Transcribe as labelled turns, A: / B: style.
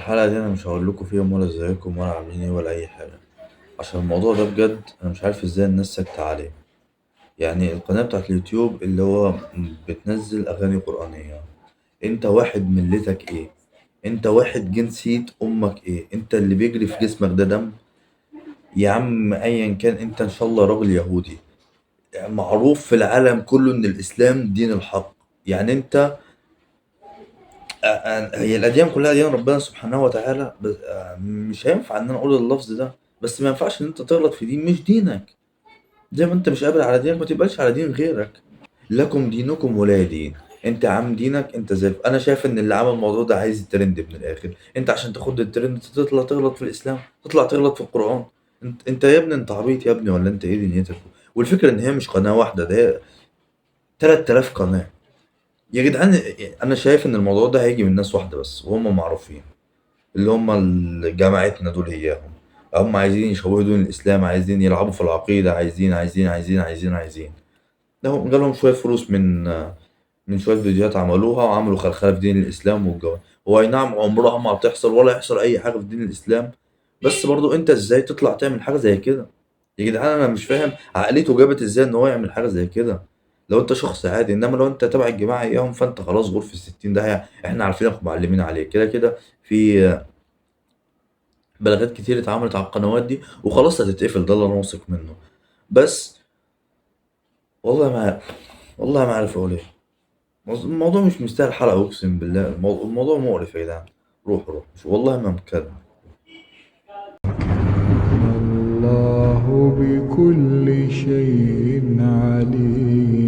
A: الحلقة دي أنا مش هقول لكم فيها ولا ازيكم ولا عاملين ايه ولا أي حاجة، عشان الموضوع ده بجد أنا مش عارف ازاي الناس ساكتة عليه. يعني القناة بتاعت اليوتيوب اللي هو بتنزل أغاني قرآنية، أنت واحد ملتك ايه؟ أنت واحد جنسية أمك ايه؟ أنت اللي بيجري في جسمك ده دم؟ يا عم أيا كان، أنت إن شاء الله راجل يهودي، يعني معروف في العالم كله إن الإسلام دين الحق. يعني أنت هي الأديان كلها أديان ربنا سبحانه وتعالى، بس مش هينفع إن أنا أقول اللفظ ده، بس ما ينفعش إن أنت تغلط في دين مش دينك. زي ما أنت مش قابل على دينك ما تبقاش على دين غيرك. لكم دينكم ولا دين. أنت عم دينك أنت زي أنا شايف إن اللي عمل الموضوع ده عايز الترند من الآخر. أنت عشان تاخد الترند تطلع تغلط في الإسلام، تطلع تغلط في القرآن. أنت يا ابني أنت عبيط يا ابني ولا أنت إيه دنيتك؟ والفكرة إن هي مش قناة واحدة، ده هي 3000 قناة. يا جدعان، أنا شايف إن الموضوع ده هيجي من ناس واحدة بس وهم معروفين، اللي هم جماعتنا دول إياهم. هم عايزين يشوهوا دين الإسلام، عايزين يلعبوا في العقيدة، عايزين. ده جالهم شوية فلوس من شوية فيديوهات عملوها وعملوا خلخلة في دين الإسلام والجو. هو أي نعم عمرها ما هتحصل ولا يحصل أي حاجة في دين الإسلام، بس برضو أنت إزاي تطلع تعمل حاجة زي كده؟ يا جدعان أنا مش فاهم عقليته جابت إزاي إن هو يعمل حاجة زي كده. لو أنت شخص عادي، إنما لو أنت تبع الجماعة إياهم فأنت خلاص غور في الستين ده. إحنا عارفينك ومعلمين عليك كده كده. في بلاغات كتير اتعملت على القنوات دي وخلاص هتتقفل، ده اللي انا واثق منه. بس والله ما عارف، والله ما عارف اقول ايه. الموضوع مش مستاهل حلقة، اقسم بالله الموضوع مقرف يا جدعان. روح مش والله ما بتكلم.
B: الله بكل شيء عليم.